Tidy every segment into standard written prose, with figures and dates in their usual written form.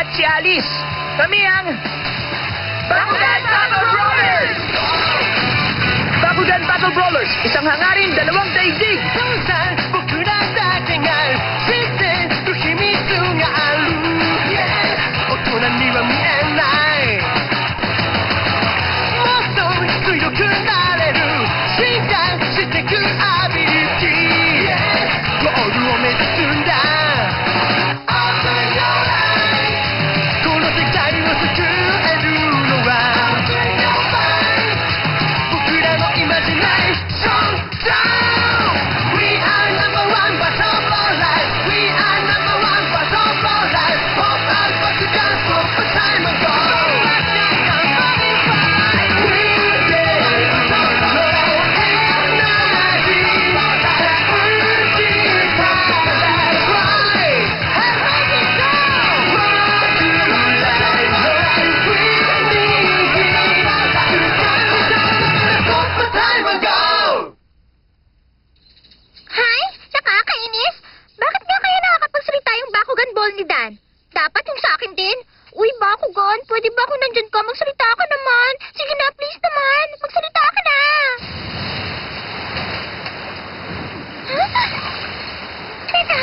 at si Alice. Kami ang Bakugan Battle Brawlers! Bakugan Battle Brawlers, isang hangarin, dalawang daigdig. Dapat yung sa akin din. Uy, Bakugan, pwede ba kung nandyan ka? Magsalita ka naman. Sige na, please naman. Magsalita ka na. Teka.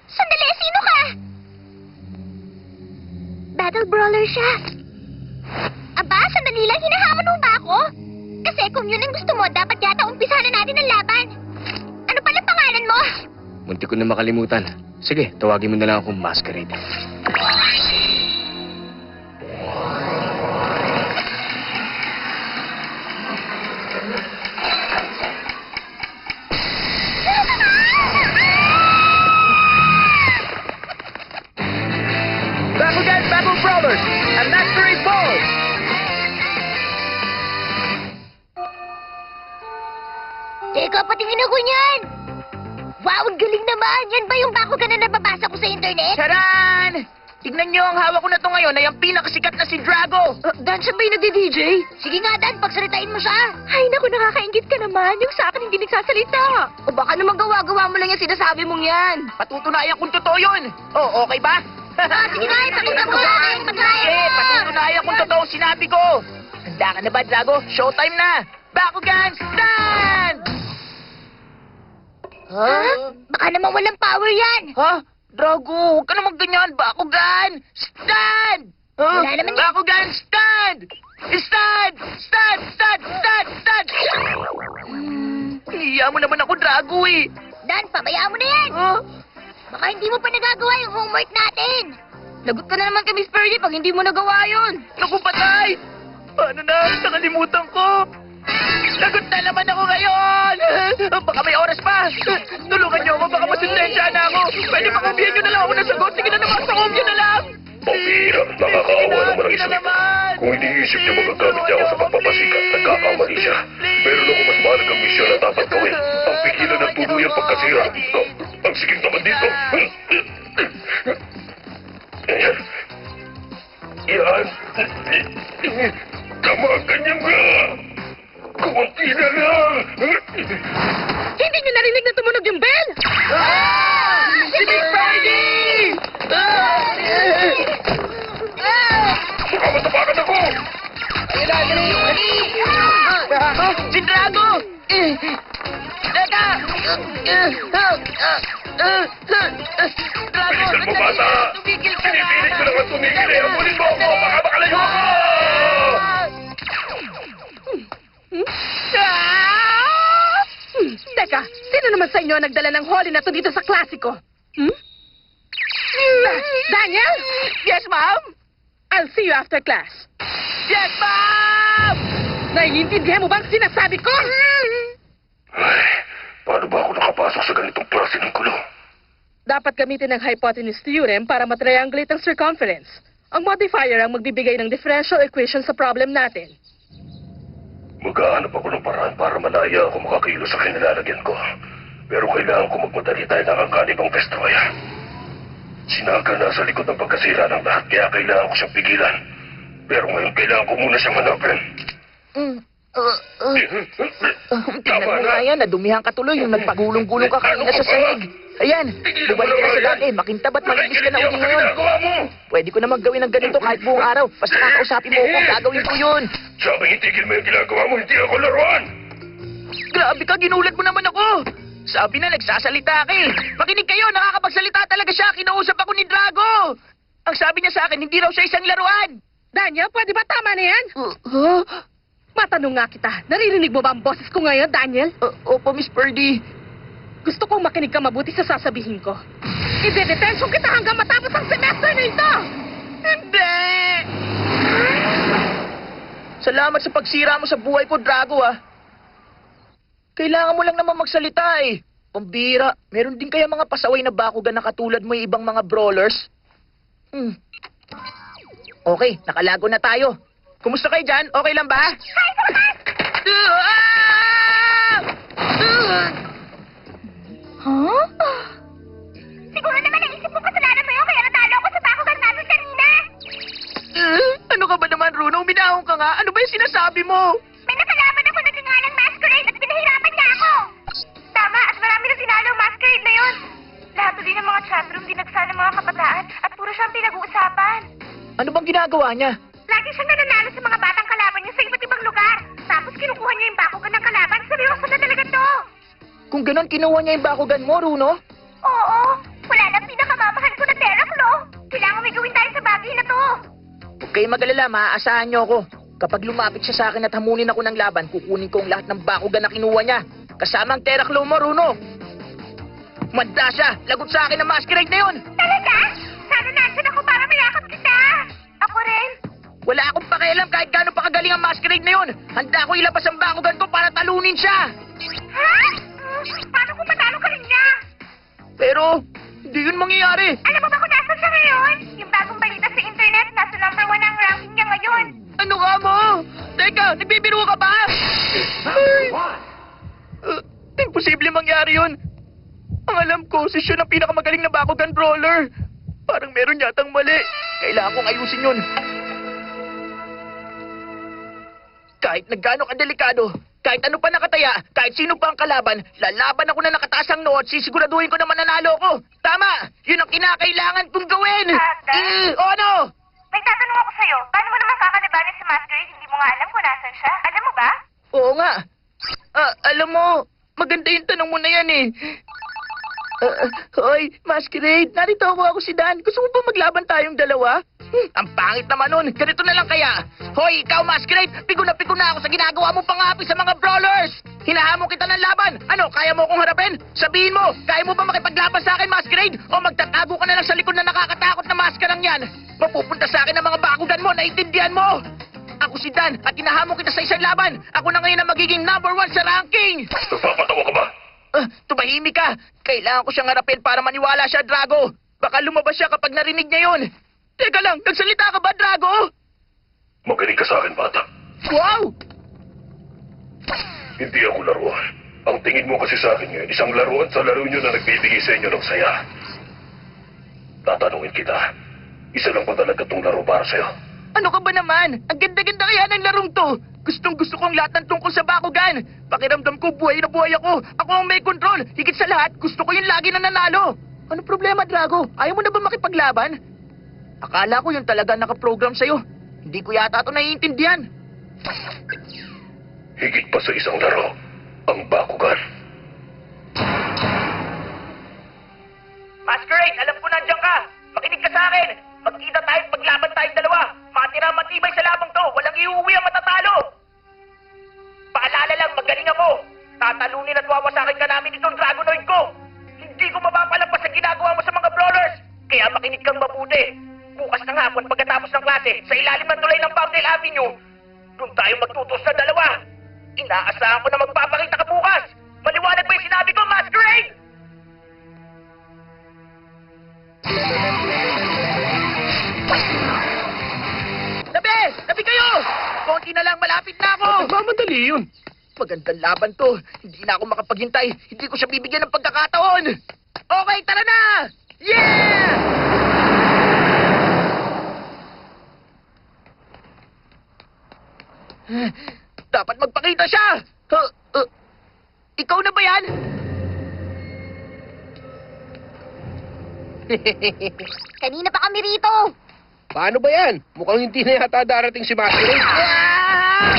Sandali, sino ka? Battle Brawler siya. Aba, sandali lang, hinahamon mo ba ako? Kasi kung yun ang gusto mo, dapat yata umpisahan na natin ang laban. Ano palang pangalan mo? Munti ko na makalimutan. Sige, tawagin mo na lang akong Masquerade. Bakugan Battle Brawlers, a Masquerade Ball! Teka, patingin ako niyan! Wow, ang galing naman! Yan ba yung Bakugan na nababasa ko sa internet? Charan! Tignan niyo ang hawak ko na to ngayon ay ang pinakasikat na si Drago! Dan, siya ba yung nagdi-DJ? Sige nga, Dan, pagsalitain mo siya. Ay, naku, nakakaingit ka naman. Yung sa akin hindi nagsasalita. O baka naman gawa-gawa mo lang yung sinasabi mong yan. Patutunayan kung totoo yun! Oh, okay ba? Sige na, ipakita mo sa akin. Patunayan Eh, mo. patutunayan kung totoo sinabi ko! Handa ka na ba, Drago? Showtime na! Bakugan Stand! Ha? Baka naman walang power yan. Ha? Drago, huwag ka naman ganyan! Bakugan Stand! Wala naman yan. Bakugan Stand! Stand! Stand! Stand! Stand! Stand! Hiya mo naman ako, Drago eh! Dan, pabayaan mo na yan. Huh? Baka hindi mo pa nagagawa yung homework natin. Lagot ka na naman kay Miss Pearly pag hindi mo nagawa yun. Naku, patay! Paano na? Nakalimutan ko! Lagot na naman ako ngayon! Baka may oras pa! Tulungan niyo ako, baka masintensya na ako! Pwede ba kumbyan niyo na lang ako ng sagot? Sige na naman, sa kumbyan na lang! Pambihira, nakakaawa naman ang isang ito. Kung hindi isip niya magagamit niya ako sa pagpapasikat, nagkakamali siya. Meron ako mas mahalagang misyon na dapat gawin. Ang pigilan ng tuluyang pagkasira. Ang siging naman dito. Yan. Tama, ganyan nga. Kunti na lang. Hindi niyo narinig na tumunog yung bell? Si Miss Friday! Baka matapakan ako. Si Drago! Teka! Drago, Bilisan mo, bata. tumigil ka na! Pinipilit ko lang ang tumigil eh. Abulin mo ako. Baka makalayo ako. Teka, sino naman sa inyo ang nagdala ng holly na to dito sa klasiko? Daniel? Yes, ma'am! I'll see you after class. Yes, ma'am! Naiintindihan mo bang sinasabi ko? Ay, paano ba ako nakapasok sa ganitong klase ng gulo? Dapat gamitin ang hypotenuse theorem para matriangulate ang circumference. Ang modifier ang magbibigay ng differential equation sa problem natin. Maghahanap ako ng paraan para malaya ako makakilos sa kinilalagyan ko. Pero kailangan ko magmadali tayo ng angkanibang destroyer. Sinaga na sa likod ng pagkasira ng lahat, kaya kailangan ko siyang pigilan. Pero ngayon kailangan ko muna siyang hanapin. Tingnan mo nga yan, nadumihan ka tuloy yung nagpagulong-gulong ka kanina sa sahig. Ayan, bumalik ka na sa dati, makintab at malinis ka na uli ngayon. Pwede ko naman gawin ng ganito kahit buong araw. Basta kakausapin mo ako, gagawin ko yun. Sabi itigil mo yung ginagawa mo, hindi ako laruan! Grabe ka, ginulat mo naman ako. Sabi na, nagsasalita ka eh. Makinig kayo, nakakapagsalita talaga siya. Kinausap ako ni Drago. Ang sabi niya sa akin, hindi raw siya isang laruan. Daniel, pwede ba tama na yan? Matanong nga kita, naririnig mo ba ang boses ko ngayon, Daniel? Opo, Miss Purdy. Gusto kong makinig ka mabuti sa sasabihin ko. Ide-detention kita hanggang matapos ang semester na ito! Hindi! Salamat sa pagsira mo sa buhay ko, Drago, ah. Kailangan mo lang naman magsalita, eh. Pambira, meron din kaya mga pasaway na bakugan na katulad mo yung ibang mga brawlers? Okay, nakalago na tayo. Kumusta kayo dyan? Okay lang ba? Huh? Siguro naman naisip mo kasalanan mo yun kaya natalo ako sa bakugan natin kanina. Ano ka ba naman, Runo? Uminahon ka nga. Ano ba yung sinasabi mo? May nakalaban ako na gangalang masquerade at pinahirapan niya ako. Tama, at marami na sinalo ang masquerade na yun. Lahat din ng mga chatroom dinagsa ng mga kabataan at puro siyang pinag-uusapan. Ano bang ginagawa niya? Lagi siyang nananalo sa mga batang kalaban niya sa iba't ibang lugar. Tapos kinukuha niya yung bakugan ng kalaban. Seryoso na talaga to. Kung ganon, kinuha niya yung bakugan mo, Runo? Oo, wala lang pinakamamahal ko na Terraclo. Kailangan may gawin tayo sa bagay na to. Huwag kayo magalala, maaasahan niyo ako. Kapag lumapit siya sa akin at hamunin ako ng laban, kukunin ko ang lahat ng bakugan na kinuha niya. Kasama ang Terraclo mo, Runo. Manda siya! Lagot sa akin ang masquerade na yun! Talaga? Sana nandyan ako para mayakap kita. Ako rin. Wala akong pakialam kahit gaano pa kagaling ang masquerade na yun. Handa ako ilabas ang bakugan ko para talunin siya. Ha? Paano kung matalo ka rin niya? Pero, hindi yun mangyayari. Alam mo ba kung nasan siya ngayon? Yung bagong balita sa internet, nasa number 1 ang ranking niya ngayon. Ano ka mo? Teka, nagbibiro ka ba? Imposible mangyari yun. Ang alam ko, si Sean ang pinakamagaling na bakugan brawler. Parang meron yatang mali. Kailangan kong ayusin yun. Kahit na gaano kadelikado, kahit ano pa nakataya, kahit sino pa ang kalaban, lalaban ako na nakataas ang noo at sisiguraduhin ko na mananalo ko. Tama! Yun ang kinakailangan kong gawin! Dad? O ano? May tatanong ako sa'yo. Paano mo naman kakalabanin si Masquerade? Hindi mo nga alam kung nasan siya. Alam mo ba? Oo nga. Alam mo, maganda yung tanong mo na yan eh. Hoy, Masquerade, narito ako si Dan. Gusto mo ba maglaban tayong dalawa? Ang pangit naman nun. Ganito na lang kaya. Hoy, ikaw, Masquerade, pigo na ako sa ginagawa mong pangapi sa mga brawlers. Hinahamon kita ng laban. Ano, kaya mo akong harapin? Sabihin mo, kaya mo ba makipaglaban sa akin, Masquerade? O magtatago ka na lang sa likod na nakakatakot na maskarang yan? Mapupunta sa akin ang mga bakugan mo, naiintindihan mo? Ako si Dan at hinahamon kita sa isang laban. Ako na ngayon ang magiging number 1 sa ranking. Nagpapatawa ka ba? Tumahimik ka. Kailangan ko siyang harapin para maniwala siya, Drago. Baka lumabas siya kapag narinig niya yun. Teka lang, nagsalita ka ba, Drago? Magaling ka sa akin, bata. Wow! Hindi ako laruan. Ang tingin mo kasi sa akin ngayon, isang laruan sa laro nyo na nagbibigay sa inyo ng saya. Tatanungin kita, isa lang ba talaga itong laro para sa'yo? Ano ka ba naman? Ang ganda-ganda kaya ng larong to. Gustong-gusto kong lahat ng tungkol sa bakugan. Pakiramdam ko, buhay na buhay ako. Ako ang may control. Higit sa lahat, gusto ko yung lagi na nanalo. Ano problema, Drago? Ayaw mo na ba makipaglaban? Akala ko yun talaga nakaprogram sa'yo. Hindi ko yata ito naiintindihan. Higit pa sa isang laro, ang bakugan. Masquerade, alam ko nandiyan ka. Makinig ka sa akin. Magkita tayo at paglaban tayong dalawa. Matira matibay sa labang to. Walang iuwi ang matatalo. Paalala lang, magaling ako. Tatalunin at wawasakin ka namin itong Dragonoid ko. Hindi ko mapapalampas sa ginagawa mo sa mga brawlers. Kaya makinig kang mabuti. Bukas ng hapon pagkatapos ng klase, sa ilalim ng tulay ng Poundale Avenue, doon tayo magtutos na dalawa. Inaasahan ko na magpapakita ka bukas. Maliwanag ba yung sinabi ko, Masquerade? Tabi! Tabi kayo! Konti na lang, malapit na ako! Nagmamadali yun. Magandang laban to. Hindi na ako makapaghintay. Hindi ko siya bibigyan ng pagkakataon. Okay, tara na! Yeah! Dapat magpakita siya! Ikaw na ba yan? Kanina pa kami rito. Paano ba yan? Mukhang hindi na yata darating si Masquerade. Ah!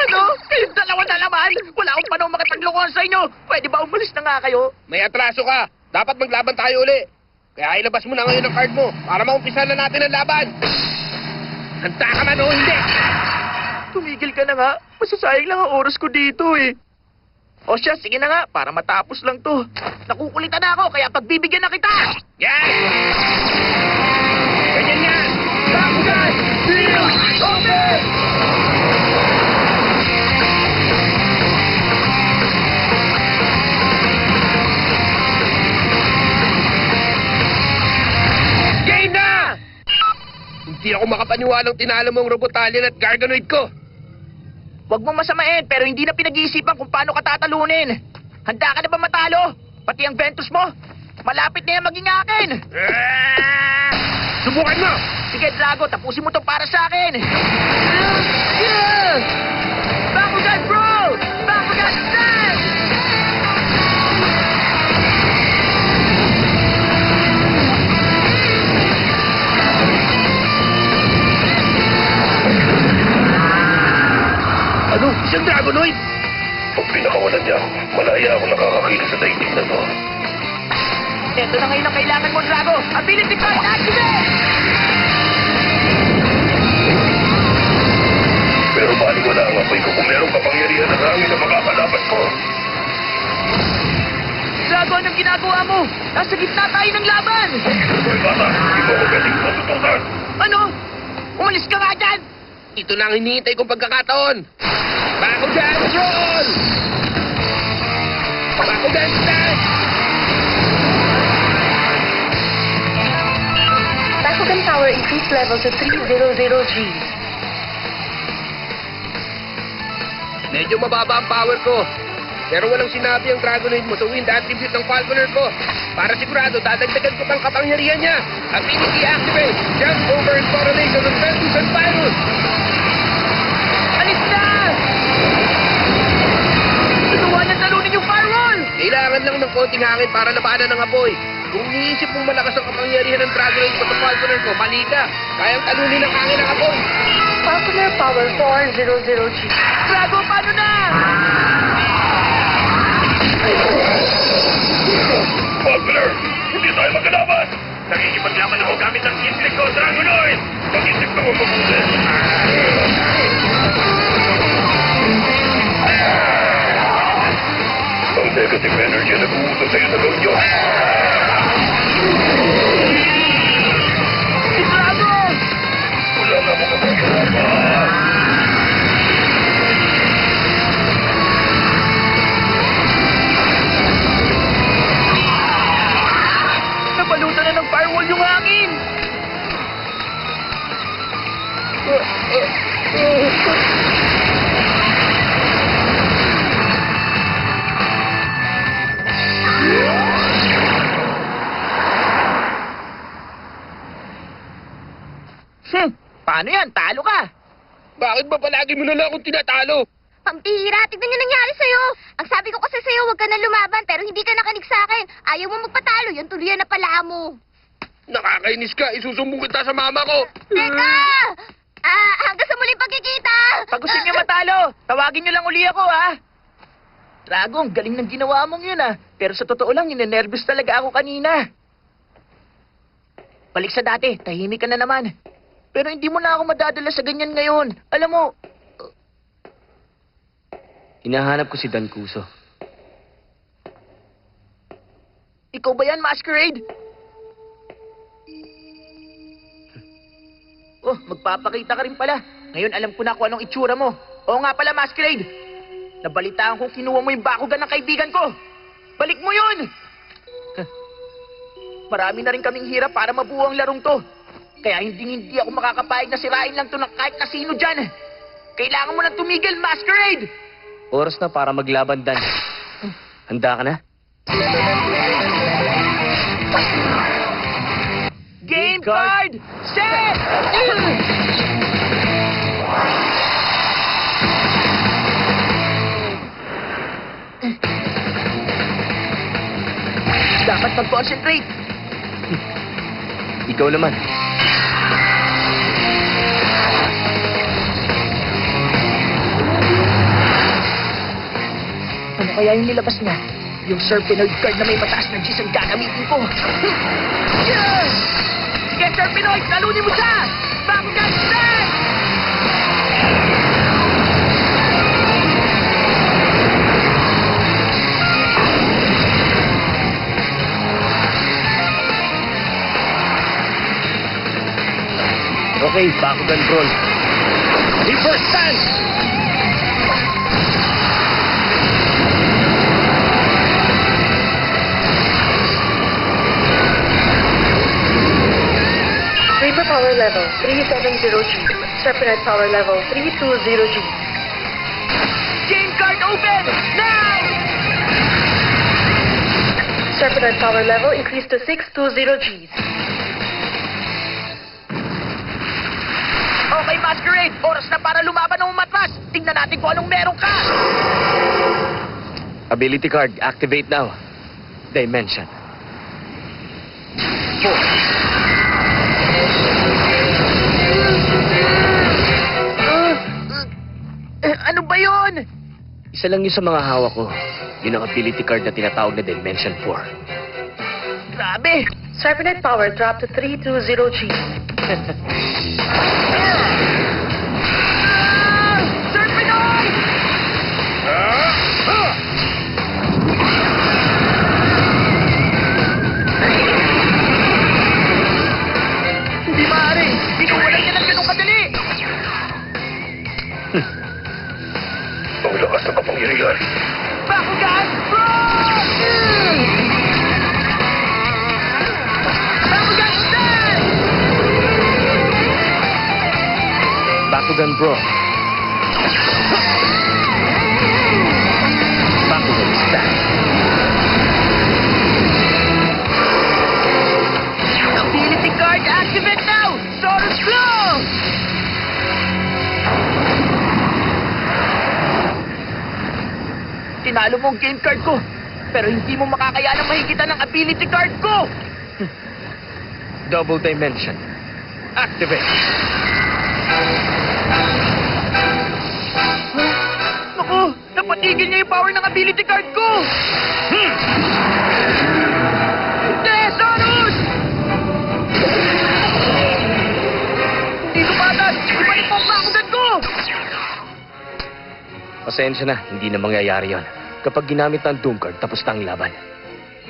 Ano? Kayong dalawa na naman? Wala akong panahon makipaglokohan sa inyo. Pwede ba umalis na nga kayo? May atraso ka. Dapat maglaban tayo uli. Kaya ilabas mo na ngayon ang card mo para maumpisa na natin ang laban. Handa ka man o hindi? Tumigil ka na nga. Masasayang lang ang oras ko dito eh. O siya, sige na nga, para matapos lang to. Nakukulitan na ako, kaya pagbibigyan na kita! Yan! Ganyan yan! Bakugan! Deal! Open! Game na! Hindi ako makapaniwalang tinalo mo ang Robotallion at Garganoid ko. Huwag mong masamain, pero hindi na pinag-iisipan kung paano ka tatalunin. Handa ka na ba matalo? Pati ang Ventus mo? Malapit na yan maging akin! Subukan mo! Sige, Drago, tapusin mo to para sa akin! Bakugan, bro! Bakugan, stand! Ano? Isang Dragonoid? Pag pinakawalan niya, malaya ako nakakakilos sa daigdig na to. Ito na ngayon ang kailangan mo, Drago! Ability card activate! Pero wala ang apoy ko kung merong kapangyarihan ng hangin na makakalaban ko. Drago, anong ginagawa mo? Nasa gitna tayo ng laban! Hoy bata, hindi mo ako pwedeng matutunan. Ano? Umalis ka nga dyan! Ito na ang hinihintay kong pagkakataon. Bakugan Roll! Bakugan Stand! Bakugan power increase level to 300 G. Medyo mababa ang power ko. Pero walang sinabi ang Dragonoid mo sa wind attribute ng Falconer ko. Para sigurado, dadagdagan ko pang kapangyarihan niya. Ability activate. Jump over and correlation of Ventus and Virus. Alis na! Tutuwa niya talunin yung firewall! Kailangan lang ng konting hangin para labanan ng apoy. Kung iniisip mong malakas ang kapangyarihan ng Dragonoid mo sa Falconer ko, mali ka. Kayang talunin ng hangin ang apoy. Falconer power 400 G. Drago, paano na? Falconer, hindi tayo magkalaban. Nakikipaglaban ako gamit ang intellect ko, Dragonoid. Mag-isip ka mo mabuti. Ang negative energy na nag-uusap sa'yo na gawin. Si Drago! Wala na akong kapangyarihan. Nabalutan na ng firewall yung hangin! Paano yan? Talo ka! Bakit ba palagi mo na lang akong tinatalo? Pampihira, tignan niyo nangyari sa'yo. Ang sabi ko kasi sa'yo, huwag ka na lumaban, pero hindi ka nakinig sa akin. Ayaw mo magpatalo, yan tuloy na pala mo. Nakakainis ka. Isusumbong kita sa mama ko. Teka! Hanggang sa muling pagkikita! Pag gusto niyo matalo, tawagin niyo lang uli ako, ha? Drago, ang galing ng ginawa mong yun, ha? Pero sa totoo lang, ninenervous talaga ako kanina. Balik sa dati, tahimik ka na naman. Pero hindi mo na ako madadala sa ganyan ngayon. Alam mo, Hinahanap ko si Dan Cuso. ikaw ba yan, Masquerade? Oh, magpapakita ka rin pala. Ngayon alam ko na kung anong itsura mo. Oo nga pala, Masquerade. Nabalitaan kong kinuha mo yung bakugan ng kaibigan ko. Balik mo yun! Marami na rin kaming hirap para mabuo ang larong to. Kaya hindi ako makakapayag na sirain lang to ng kahit kasino dyan. Kailangan mo nang tumigil, Masquerade! Oras na para maglaban, Dan. Handa ka na? Game card! Set! Dapat mag-concentrate. Ikaw naman. Ano kaya yung nilabas niya? Yung Serpenoid card na may mataas na G's ang gagamitin ko. Sige, Serpenoid! Talunin mo siya! Bakugan Strike! Okay, Bakugan Brawl. Reaper Stance! Reaper power level 370G. Serpenite power level 320G. Game card open! Now! Serpenite power level increased to 620Gs. Okay, Masquerade! Oras na para lumaban ng umatras! Tingnan natin kung anong meron ka! Ability card, activate now. Dimension. 4. Ano ba yun? Isa lang yun sa mga hawak ko. Yun ang ability card na tinatawag na Dimension 4. Grabe! Serpenite power dropped to 320G. Serpenoid! Hindi maaari! Pinuwalan niya ng ganong kadali! Ang lakas ng kapangyarihan. Bakugan Brawl! Bakugan Stance! Bakugan Brawl. Bakugan Stance. Ability card activate now! Solar Flow! Tinalo mo ang game card ko, pero hindi mo makakayanang mahigitan ng ability card ko! Double Dimension. Activate. Naku! Napatigil niya yung power ng ability card ko! Tesarus! Hindi lumatas! Ibalik mo ang bakugan ko! Pasensya na, hindi na mangyayari yon. Kapag ginamit ang Doom Card, tapos na ang laban.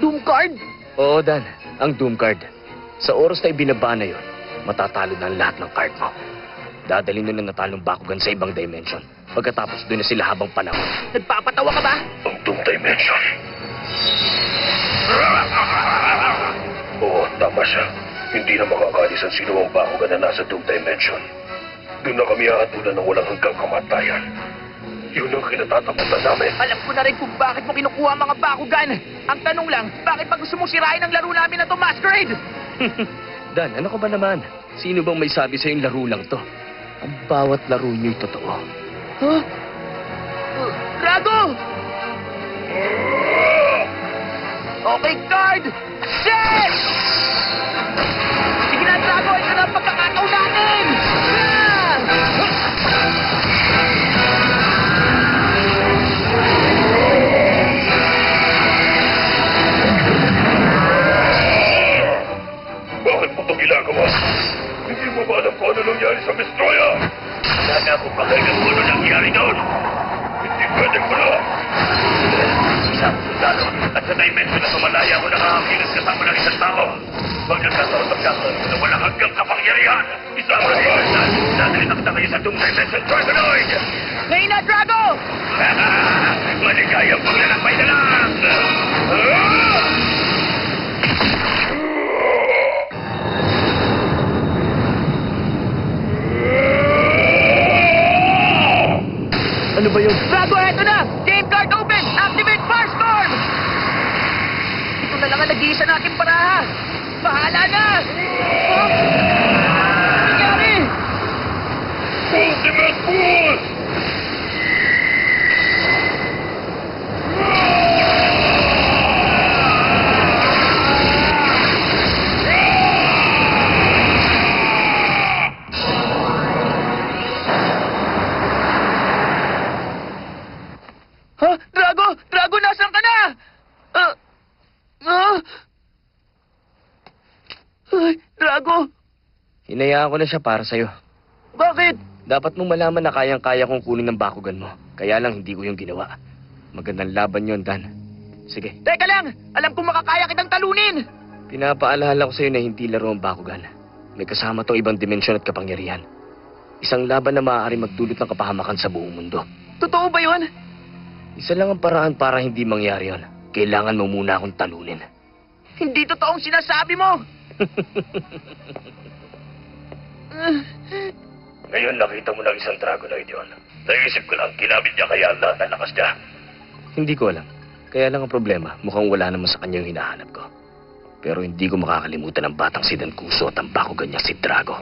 Doom card? Oo, Dan, ang Doom Card. Sa oras na ibinaba na yon, matatalo na ang lahat ng card mo. Dadalhin nun ang natalong Bakugan sa ibang dimension. Pagkatapos doon na sila habang panahon. Nagpapatawa ka ba? Ang Doom Dimension. Oo, tama siya. Hindi na makakalis ang sinuwang Bakugan na nasa Doom Dimension. Doon na kami hahatulan ng walang hanggang kamatayan. Yun ang kinatatakutan namin. Alam ko na rin kung bakit mo kinukuha ang mga Bakugan. Ang tanong lang, bakit pa gusto mong sirain ang laro namin na to, Masquerade? Dan, ano ka ba naman? Sino bang may sabi sa'yong laro lang to? Ang bawat laro niyo'y totoo. Huh? Drago! Okay, card! Set! Sige na, Drago! Ito na ang pagkakataon natin! Bakit mo ito ginagawa? Hindi mo ba alam kung ano nangyari sa Destroyer? Sana kung pakailan mo ano nangyari doon. Hindi pwedeng wala. Isang sundalo at sa dimension na tumalaya ko nakakakilos kasama ng isang tao. Huwag nagkataon magkakaroon na walang hanggang kapangyarihan. Isama ng Iverson. Dadalitak na kayo sa Doom Dimension Serpenoid. Ngayon na, Drago! Maligayang paglalakbay na lang! Ano ba yun? Drago, eto na! Game card open! Activate Firestorm! Ito na lang ang nag-iisa natin paraha! Bahala na! Oh? Ano nangyari? Ultimate Boost! Drago. Hinayaan ko na siya para sa'yo. Bakit? Dapat mong malaman na kayang-kaya kong kunin ng Bakugan mo. Kaya lang hindi ko yung ginawa. Magandang laban yon, Dan. Sige. Teka lang! Alam kong makakaya kitang talunin! Pinapaalala ko sa'yo na hindi laro ang Bakugan. May kasama tong ibang dimensyon at kapangyarihan. Isang laban na maaari magdulot ng kapahamakan sa buong mundo. Totoo ba yun? Isa lang ang paraan para hindi mangyari yon. Kailangan mo muna akong talunin. Hindi totoong sinasabi mo! Ngayon nakita mo ng isang Dragonoid yun. Naisip ko lang, ginamit niya kaya ang lahat ng lakas niya. Hindi ko alam. Kaya lang ang problema, mukhang wala naman sa kanya yung hinahanap ko. Pero hindi ko makakalimutan ang batang si Dankuso at ang Bakugan niya si Drago.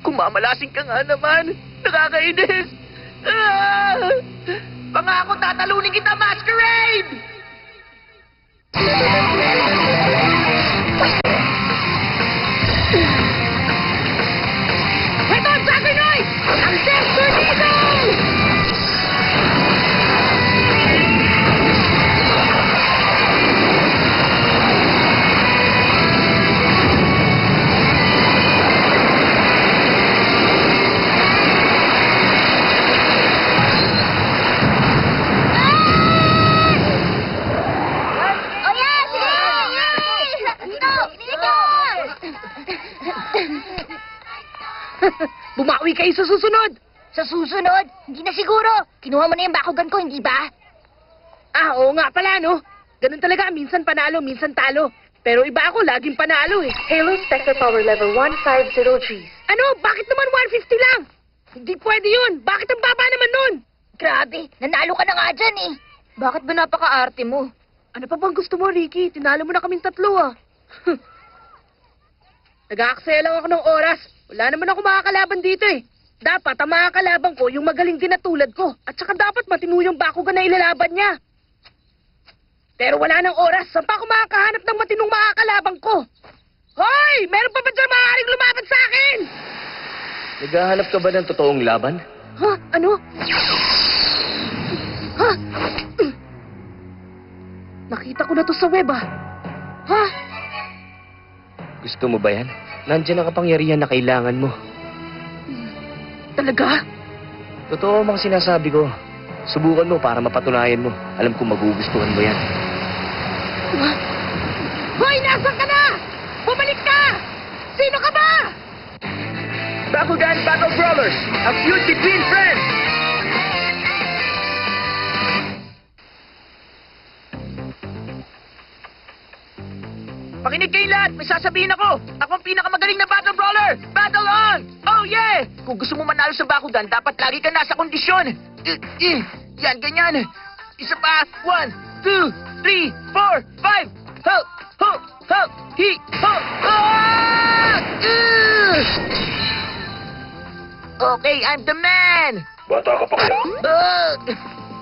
Kumamalasing ka nga naman! Nakakainis! Ah! Pangako tatalunin kita, Masquerade! Ito ang Dragonoid! Ang Destinido! O yan! Sige! Ito! Binigyan! Bumawi kayo sa susunod! Sa susunod, hindi na siguro. Kinuha mo na yung Bakugan ko, hindi ba? Ah, oo nga pala, no? Ganun talaga, minsan panalo, minsan talo. Pero iba ako, laging panalo eh. Halo Spectre Power Level 150G. Ano? Bakit naman 150 lang? Hindi pwede yun. Bakit ang baba naman nun? Grabe, nanalo ka na nga dyan eh. Bakit ba napaka-arte mo? Ano pa bang gusto mo, Ricky? Tinalo mo na kaming tatlo, ah. Nag-aaksaya lang ako ng oras. Wala naman ako makakalaban dito eh. Dapat ang makakalaban ko yung magaling din na tulad ko. At saka dapat matino yung Bakugan na ilalaban niya. Pero wala nang oras. Saan pa ako makakahanap ng matinong makakalaban ko? Hoy! Meron pa ba dyan maaaring lumaban sa akin? Naghahanap ka ba ng totoong laban? Ha? Ano? Ha? Nakita ko na to sa web, ah. Ha? Gusto mo ba yan? Nandiyan ang kapangyarihan na kailangan mo. Talaga? Totoo mang sinasabi ko. Subukan mo para mapatunayan mo. Alam kong magugustuhan mo yan. Ha? Hoy! Nasaan ka na? Bumalik ka! Sino ka ba? Bakugan Battle Brawlers! A feud between friends! Makinig kayo lahat! May sasabihin ako! Ako ang pinakamagaling na Battle Brawler! Battle on! Oh yeah! Kung gusto mo manalo sa Bakugan, dapat lagi ka nasa kondisyon! Yan, ganyan! Isa pa! 1, 2, 3, 4, 5! Ho! Ho! Ho! Hi! Ho! Ah! Okay, I'm the man! Bata ka pa kaya?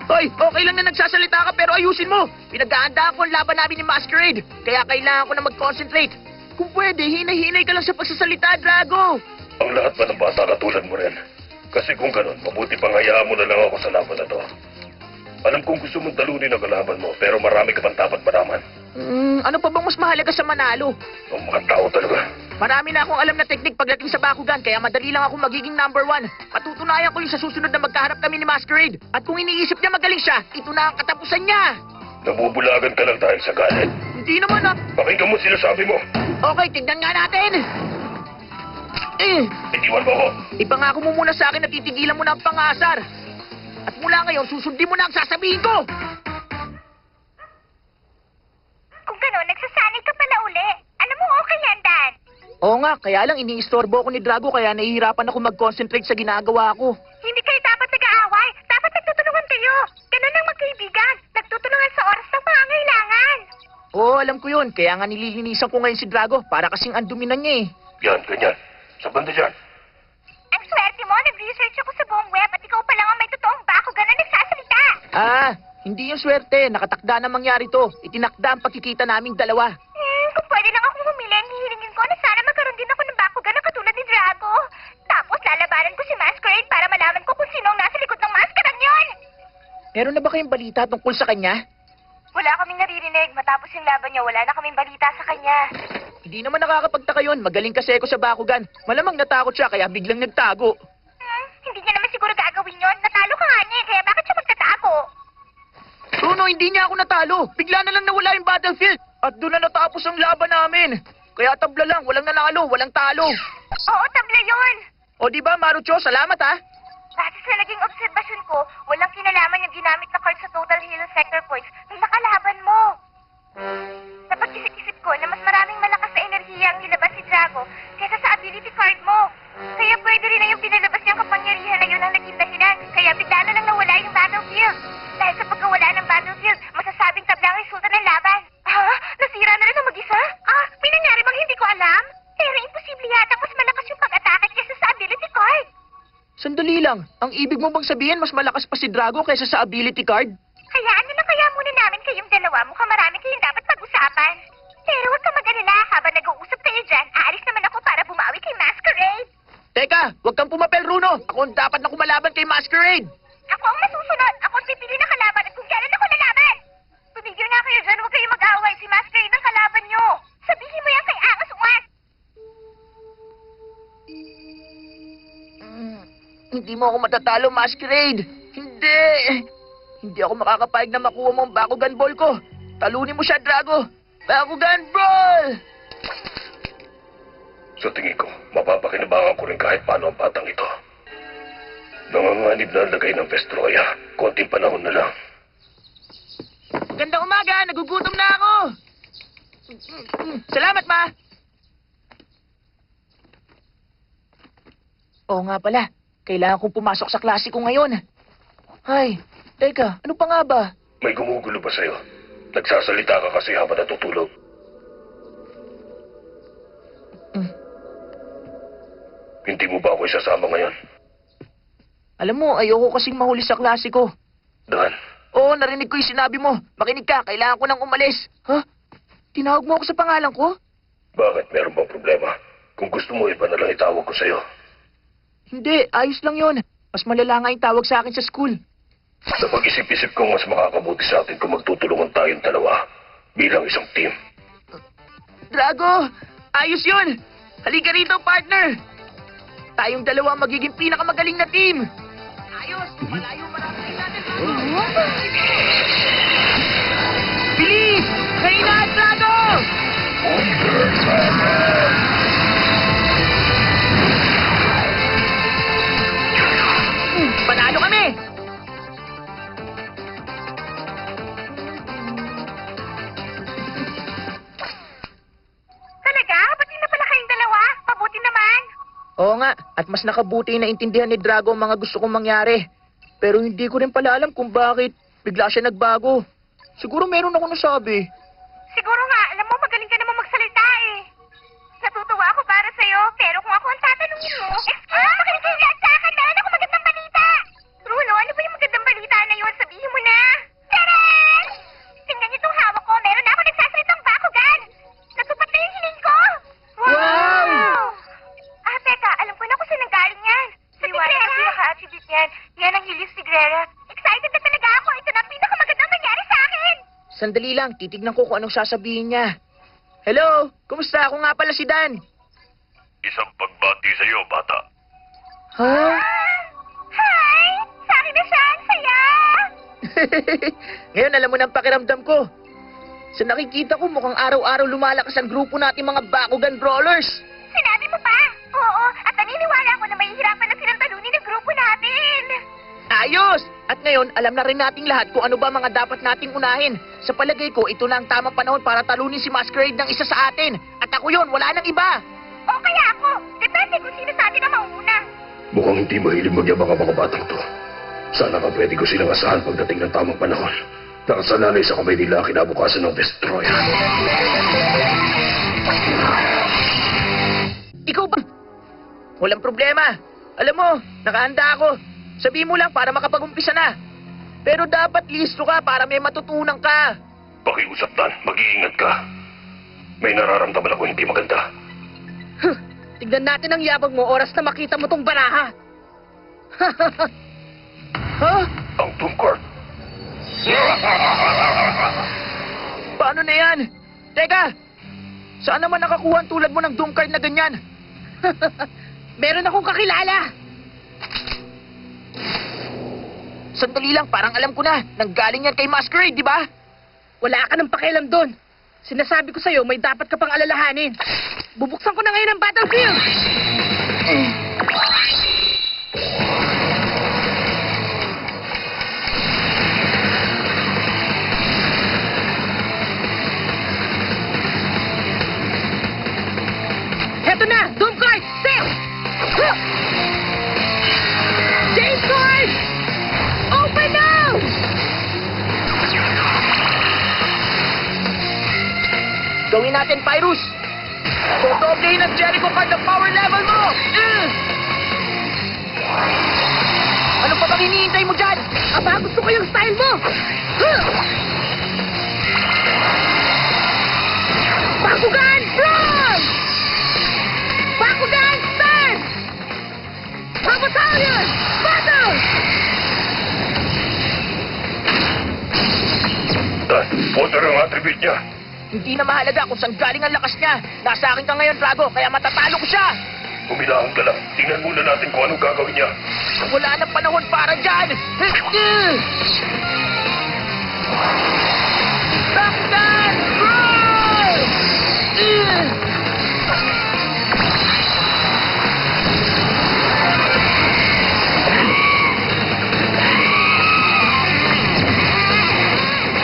Hoy, okay lang na nagsasalita ka pero ayusin mo. Pinagdahandaan ko ang laban namin ni Masquerade. Kaya kailangan ko na mag-concentrate. Kung pwede, hinay-hinay ka lang sa pagsasalita, Drago. Ang lahat ba ng bata katulad mo rin? Kasi kung ganun, mabuti pang hayaan mo na lang ako sa laban na to. Alam kong gusto mong talunin ang kalaban mo, pero marami ka pang dapat malaman. Ano pa bang mas mahalaga sa manalo? Ang mga tao talaga. Marami na akong alam na teknik pagdating sa Bakugan, kaya madali lang ako magiging number 1. Patutunayan ko yung sa susunod na magkaharap kami ni Masquerade. At kung iniisip niya magaling siya, ito na ang katapusan niya. Nabubulagan ka lang dahil sa galit. Hindi naman ah. Pakinggan mo sinasabi mo. Okay, tignan nga natin. Itiwan mo ko. Ipangako mo muna sa akin na titigilan mo na ang pangasar. At mula ngayon, susundin mo na ang sasabihin ko. Kung gano'n, nagsasanay ka pala uli. Alam mo, okay yan, Dan. Oo nga, kaya lang iniistorbo ako ni Drago kaya nahihirapan ako mag-concentrate sa ginagawa ko. Hindi kayo dapat nag-aaway. Dapat nagtutulungan kayo. Ganun ang magkaibigan. Nagtutulungan sa oras ng pangangailangan. Oo, alam ko yun. Kaya nga nililinisan ko ngayon si Drago para kasing andumi na niya eh. Yan, ganyan. Sa banda dyan. Ang swerte mo, nag-research ako sa buong web at ikaw pa lang ang may totoong Bakugan na nagsasalita. Ah, hindi yung swerte. Nakatakda na mangyari to. Itinakda ang pagkikita naming dalawa. Kung pwede lang ako humili, ang hihilingin ko na sana magkaroon din ako ng Bakugan na katulad ni Drago. Tapos lalabanan ko si Masquerade para malaman ko kung sino ang nasa likod ng maskarang yon. Meron na ba kayong balita tungkol sa kanya? Wala kaming naririnig. Matapos yung laban niya, wala na kaming balita sa kanya. Hindi naman nakakapagtaka yun. Magaling kasi ako sa Bakugan. Malamang natakot siya kaya biglang nagtago. Hindi niya naman siguro gagawin yon. Natalo ka nga niya eh, kaya bakit siya magtatago? Bruno, hindi niya ako natalo. Bigla na lang nawala yung battlefield. At doon na natapos ang laban namin. Kaya tabla lang, walang nanalo, walang talo. Oo, tabla yon. O di ba, Marucho, salamat ha. Base sa naging obserbasyon ko, walang kinalaman yung ginamit na card sa Total Hero Sector Points ng nakalaban mo. Napag-isip-isip ko na mas maraming malakas na enerhiya ang nilabas si Drago kaysa sa ability card mo. Kaya pwede rin na yung pinalabas niyang kapangyarihan na yun ang naging dahilan. Kaya bigla na lang nawala yung battlefield. Dahil sa pagkawala ng battlefield, masasabing tabla ang resulta ng laban. Ha? Nasira na rin ang mag-isa? May nangyari bang hindi ko alam? Pero imposible yata mas malakas yung pag-atake kaysa sa ability card. Sandali lang. Ang ibig mo bang sabihin mas malakas pa si Drago kaysa sa ability card? Kaya ano na kaya muna namin kayong dalawa? Mukhang marami kayong dapat pag-usapan. Pero huwag ka mag-alala. Habang nag-uusap kayo dyan, aalis naman ako para bumawi kay Masquerade. Teka, huwag kang pumapel, Runo. Ako ang dapat na kumalaban kay Masquerade. Ako ang masusunod. Ako ang pipili ng kalaban at kung kailan ako lalaban. Tumigil nga kayo dyan. Huwag kayong mag-away. Si Masquerade ang kalaban nyo. Sabihin mo yan kay Angas Uwas. Hindi mo ako matatalo, Masquerade. Hindi. Hindi ako makakapayag na makuha mo ang Bakugan Ball ko. Talunin mo siya, Drago. Bakugan Ball! Sa tingin ko, mapapakinabangan ko rin kahit paano ang batang ito. Nanganganib na ang lagay ng Vestroya. Konting panahon na lang. Gandang umaga, nagugutom na ako. Salamat, Ma. Oo nga pala, kailangan kong pumasok sa klase ko ngayon. Ay, teka, ano pa nga ba? May gumugulo ba sa'yo? Nagsasalita ka kasi habang natutulog. Hindi mo ba ako isasama ngayon? Alam mo, ayoko kasing mahuli sa klase ko. Dan, Oo, narinig ko yung sinabi mo. Makinig ka, kailangan ko nang umalis. Ha? Tinawag mo ako sa pangalan ko? bakit meron bang problema? Kung gusto mo, iba na lang itawag ko sa'yo. Hindi, ayos lang yon. Mas malala nga yung tawag sa akin sa school. Napag-isip-isip ko mas makakabuti sa atin kung magtutulungan tayong dalawa bilang isang team. Drago, ayos yun. Halika rito, partner. Tayong dalawa ang magiging pinakamagaling na team. Ayos, malayo-malayo natin. Bilis! Ngayon na, Drago! Panalo kami! Talaga? Ba't yun na pala kayong dalawa? Mabuti naman. Oo nga, at mas nakabuti na intindihan ni Drago ang mga gusto kong mangyari. Pero hindi ko rin pala alam kung bakit bigla siya nagbago. Siguro meron ako nasabi. Siguro nga, alam mo, magaling ka naman magsalita eh. Natutuwa ako para sa'yo, pero kung ako ang tatanungin mo... Makinig kayo lahat sa akin, meron ako magandang balita! Bruno, ano ba yung magandang balita na yun? Sabihin mo na! Taran! Tingnan niyo itong hawak ko, meron na ako nagsasalitang Bakugan! Natupad na yung hiling ko! Wow! Teka, alam ko na kung saan nanggaling yan. Sa Tigrera? Ang pinaka-attribute yan. Yan ang Helios Tigrera. Excited na talaga ako. Ito na ang pinakamagandang nangyari sa akin. Sandali lang, titignan ko kung anong sasabihin niya. Hello, kumusta? Ako nga pala si Dan. Isang pagbati sa'yo, bata. Ha? Hi! Sa akin na siya. Ang saya! Ngayon alam mo na ang pakiramdam ko. Sa nakikita ko mukhang araw-araw lumalakas ang grupo natin mga Bakugan Brawlers. Sinabi mo pa? Oo, at naniniwala ako na mahihirapan na silang talunin ng grupo natin. Ayos! At ngayon, alam na rin nating lahat kung ano ba mga dapat nating unahin. Sa palagay ko, ito na ang tamang panahon para talunin si Masquerade ng isa sa atin. At ako yun, wala nang iba. O kaya ako. Depende kung sino sa atin ang mauna. Mukhang hindi mahilig magyabang ang mga batang to. Sana nga pwede ko silang asahan pagdating ng tamang panahon. Nakasananay sa kamay nila ang kinabukasan ng Destroyer. Ikaw ba? Walang problema. Alam mo, nakahanda ako. Sabihin mo lang para makapag-umpisa na. Pero dapat listo ka para may matutunan ka. Pakiusap, Dan. Mag-iingat ka. May nararamdaman ako hindi maganda. Tignan natin ang yabang mo oras na makita mo tong baraha. Ha? Ang Doom Court. Paano na yan? Teka! Saan naman nakakuha ang tulad mo ng Doom card na ganyan? Meron akong kakilala. Sandali lang, parang alam ko na. Nanggaling yan kay Masquerade, di ba? Wala ka ng pakialam doon. Sinasabi ko sa'yo, may dapat ka pang alalahanin. Bubuksan ko na ngayon ang battlefield! Heto na! Doom card! Set! Huh! James card! Open now! Gawin natin, Pyrus! Totoblehin ang Jericho card ng power level mo! Ano pa bang hinihintay mo dyan? Aba, gusto ko yung style mo! Huh! Bakugan! Brawl! Bakugan! Stand! Battalion! Battle! Dan, water ang attribute niya. Hindi na mahalaga kung saan galing ang lakas niya. Nasa akin ka ngayon, Drago, kaya matatalo ko siya! Huminahon ka lang. Tingnan muna natin kung anong gagawin niya. Wala nang panahon para dyan! Bakugan! Brawl!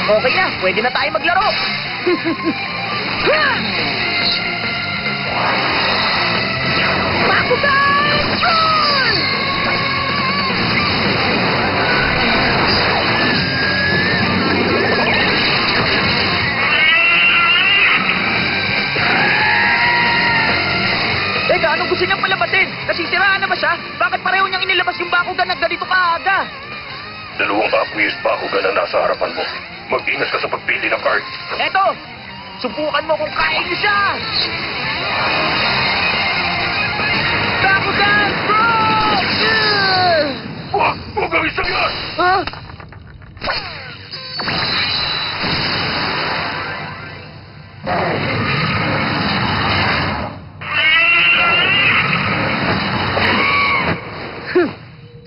Okay na, pwede na tayo maglaro! Bakugan! Brawl! Teka, anong gusto niyang palabatin? Nasisiraan na ba siya? Bakit pareho niyang inilabas yung Bakugan ng ganito kaaga? Dalawang Aqueous Bakugan na nasa harapan mo. Mag-ingat ka sa pagpili ng card. Eto! Subukan mo kung kaya niyo siya! Bakugan! Brawl! Huwag ang isang yan! Huh?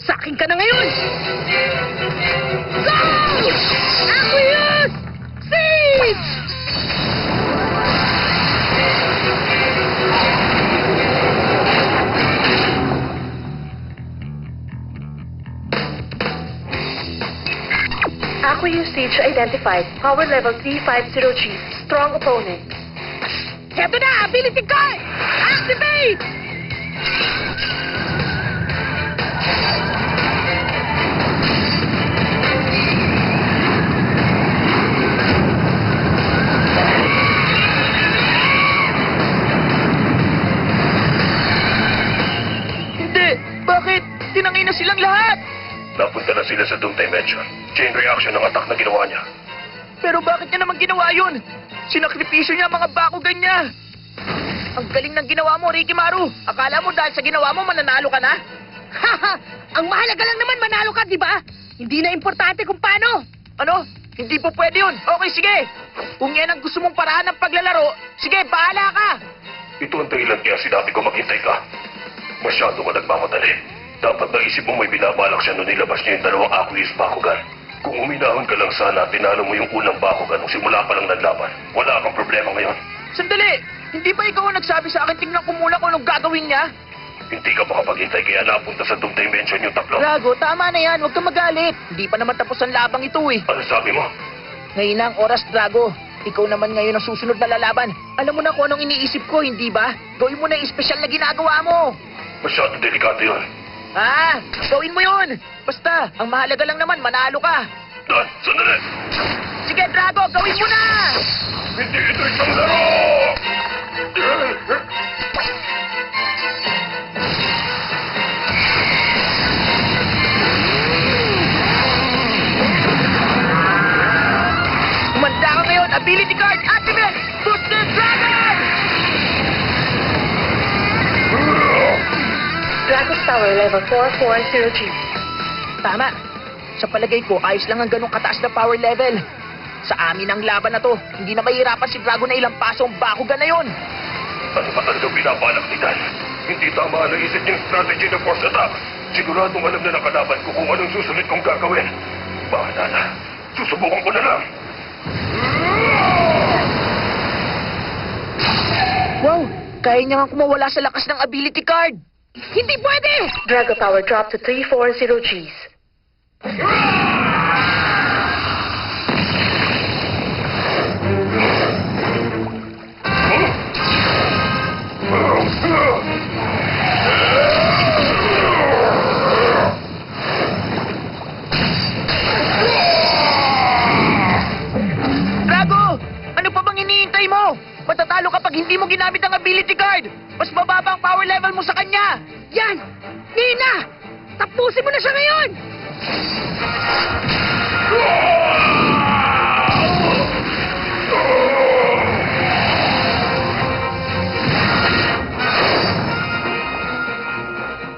Sa akin ka na ngayon! Go! Aqueous! Siege! Aqueous Siege identified. Power level 350G. Strong opponent. Heto na! Ability card! Activate! Hindi! Bakit? Tinangay na silang lahat! Napunta na sila sa Doom Dimension. Chain reaction ng attack na ginawa niya. Pero bakit niya naman ginawa yun? Sinakripisyo niya ang mga Bakugan niya! Ang galing ng ginawa mo, Ricky Maru! Akala mo dahil sa ginawa mo mananalo ka na? Haha! Ang mahalaga lang naman manalo ka, di ba? Hindi na importante kung paano. Ano? Hindi po pwede yun. Okay, sige. Kung yan ang gusto mong paraan ng paglalaro, sige, bahala ka. Ito ang dahilan kaya sinabi ko maghintay ka. Masyado ka nagmamadali. Dapat naisip mo may binabalak siya nung nilabas niya yung dalawang Aqueous Bakugan. Kung uminahon ka lang sana at tinalo mo yung unang Bakugan nung simula pa lang ng laban, wala kang problema ngayon. Sandali! Hindi ba ikaw ang nagsabi sa akin tingnan ko muna kung anong gagawin niya? Hindi ka makapaghintay kaya napunta sa Doom Dimension yung tatlo. Drago, tama na yan. Huwag kang magalit. Hindi pa naman tapos ang labang ito eh. Ano sabi mo? Ngayon na ang oras, Drago. Ikaw naman ngayon ang susunod na lalaban. Alam mo na kung anong iniisip ko, hindi ba? Gawin mo na yung espesyal na ginagawa mo. Masyado delikado yun. Ah, gawin mo yun. Basta, ang mahalaga lang naman, manalo ka. Dan, sandali! Sige, Drago, gawin mo na! Hindi ito isang laro! Umanda ka ngayon, ability card, activate! Boosted Dragon! Dragon's Tower level 440G. Tama. Sa palagay ko, ayos lang ang ganong kataas na power level. Sa amin ang laban na to. Hindi na mahirapan si Drago na ilang paso ang Bakugan na yon. Ano ba talaga binabalak ni Dan? Hindi tama ang naisip niyang strategy ng force attack. Siguradong alam na nakalaban ko kung anong susunod kong gagawin. Bahala na. Susubukan ko na lang. Wow! Kaya niya nga kumawala sa lakas ng ability card. Hindi pwede! Drago power dropped to 340 Gs. Drago! Ano pa bang iniintay mo? Matatalo kapag hindi mo ginamit ang ability card. Mas mababa ang power level mo sa kanya. Yan! Nina! Tapusin mo na siya ngayon!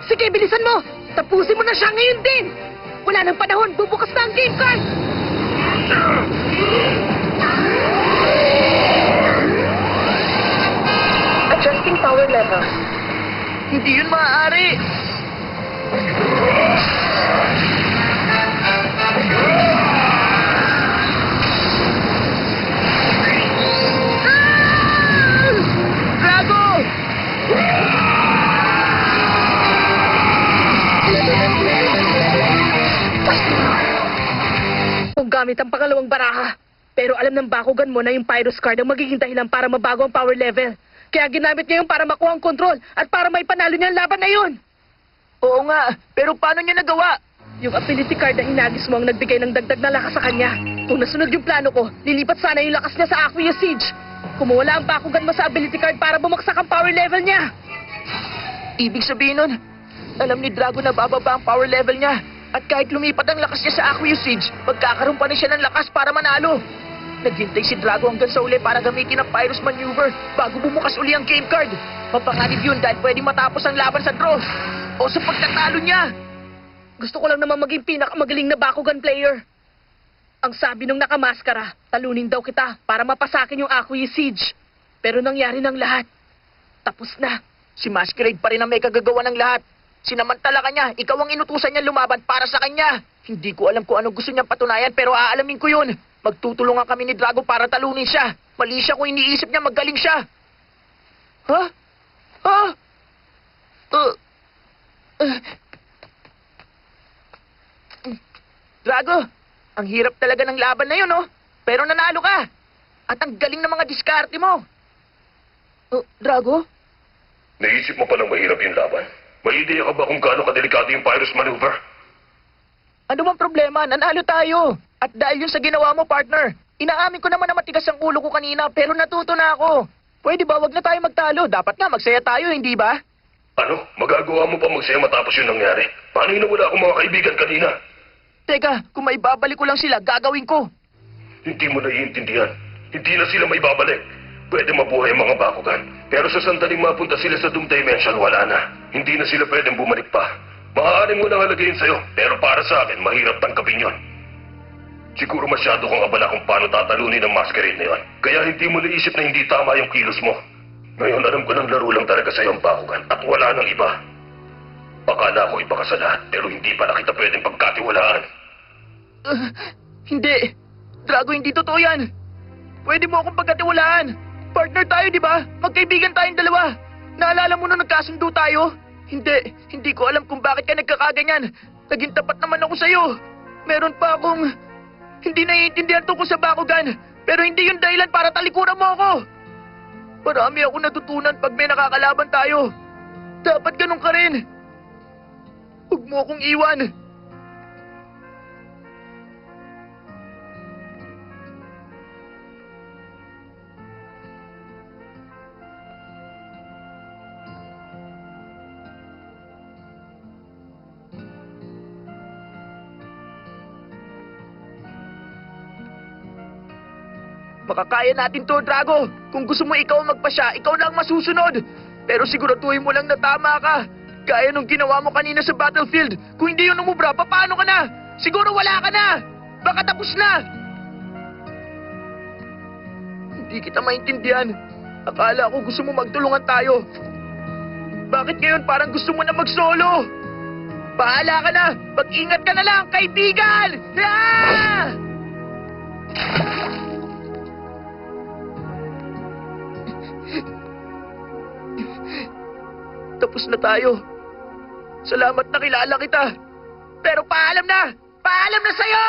Sige, bilisan mo! Tapusin mo na siya ngayon din! Wala nang panahon, bubukas na ang game card! Adjusting power level. Hindi yun maaari. Drago! Kung gamit ang pangalawang baraha. Pero alam ng Bakugan mo na yung Pyrus card ang magiging dahilan para mabago ang power level. Kaya ginamit niya yun para makuha ang control at para may panalo niya ang laban na yun. Oo nga, pero paano niya nagawa? Yung ability card na hinagis mo ang nagbigay ng dagdag na lakas sa kanya. Kung nasunod yung plano ko, lilipat sana yung lakas niya sa Aqueous Siege. Kumawala ang Bakugan mo sa ability card para bumagsak ang power level niya. Ibig sabihin nun, alam ni Drago na bababa ang power level niya. At kahit lumipat ang lakas niya sa Aqueous Siege, magkakaroon pa rin siya ng lakas para manalo. Naghintay si Drago hanggang sa uli para gamitin ang Pyrus Maneuver bago bumukas uli ang game card. Mapanganib yun dahil pwedeng matapos ang laban sa draw o sa pagkatalo niya. Gusto ko lang naman maging pinakamagaling na Bakugan player. Ang sabi nung nakamaskara, talunin daw kita para mapasakin yung Aqueous Siege. Pero nangyari ng lahat. Tapos na. Si Masquerade pa rin ang may kagagawa ng lahat. Sinamantala ka niya, ikaw ang inutusan niya lumaban para sa kanya. Hindi ko alam kung anong gusto niyang patunayan pero aalamin ko yun. Magtutulungan kami ni Drago para talunin siya. Mali siya kung iniisip niya magaling siya. Ha? Ha? Drago, ang hirap talaga ng laban na yun, oh. Pero nanalo ka. At ang galing ng mga diskarte mo. Drago? Naisip mo palang mahirap yung laban? May ideya ka ba kung gaano kadelikado yung Pyrus Maneuver? Ano bang problema? Nanalo tayo. At dahil yun sa ginawa mo, partner, inaamin ko naman na matigas ang ulo ko kanina pero natuto na ako. Pwede ba wag na tayo magtalo? Dapat nga magsaya tayo, hindi ba? Ano? Magagawa mo pa magsaya matapos yung nangyari? Paano yun na wala akong mga kaibigan kanina? Teka, kung may babalik ko lang sila, gagawin ko. Hindi mo naiintindihan. Hindi na sila may babalik. Pwede mabuhay ang mga Bakugan. Pero sa sandaling mapunta sila sa Doom Dimension, wala na. Hindi na sila pwedeng bumalik pa. Maaaring mo nang halagayin sa'yo, pero para sa akin, mahirap tangkapin yon. Siguro masyado kang abala kung paano tatalunin ang Masquerade na yon. Kaya hindi mo naisip na hindi tama yung kilos mo. Ngayon alam ko ng laro lang talaga sa'yo ang Bakugan at wala nang iba. Akala ko iba ka sa lahat, pero hindi pala kita pwedeng pagkatiwalaan. Hindi. Drago, hindi totoo yan. Pwede mo akong pagkatiwalaan. Partner tayo, di ba? Magkaibigan tayong dalawa. Naalala mo nung nagkasundo tayo? Hindi ko alam kung bakit ka nagkakaganyan. Naging tapat naman ako sa'yo. Meron pa akong hindi naiintindihan tungkol sa Bakugan. Pero hindi yun dahilan para talikuran mo ako. Marami ako natutunan pag may nakakalaban tayo. Dapat ganun ka rin. Huwag mo akong iwan. Makakaya natin to, Drago. Kung gusto mo ikaw ang magpasya, ikaw lang masusunod. Pero siguraduhin mo lang na tama ka. Gaya nung ginawa mo kanina sa battlefield. Kung hindi yun umubra, paano ka na? Siguro wala ka na. Baka tapos na. Hindi kita maintindihan. Akala ko gusto mo magtulungan tayo. Bakit ngayon parang gusto mo na mag-solo? Bahala ka na! Mag-ingat ka na lang, kaibigan! Ah! Tapos na tayo. Salamat na kilala kita. Pero paalam na! Paalam na sa'yo!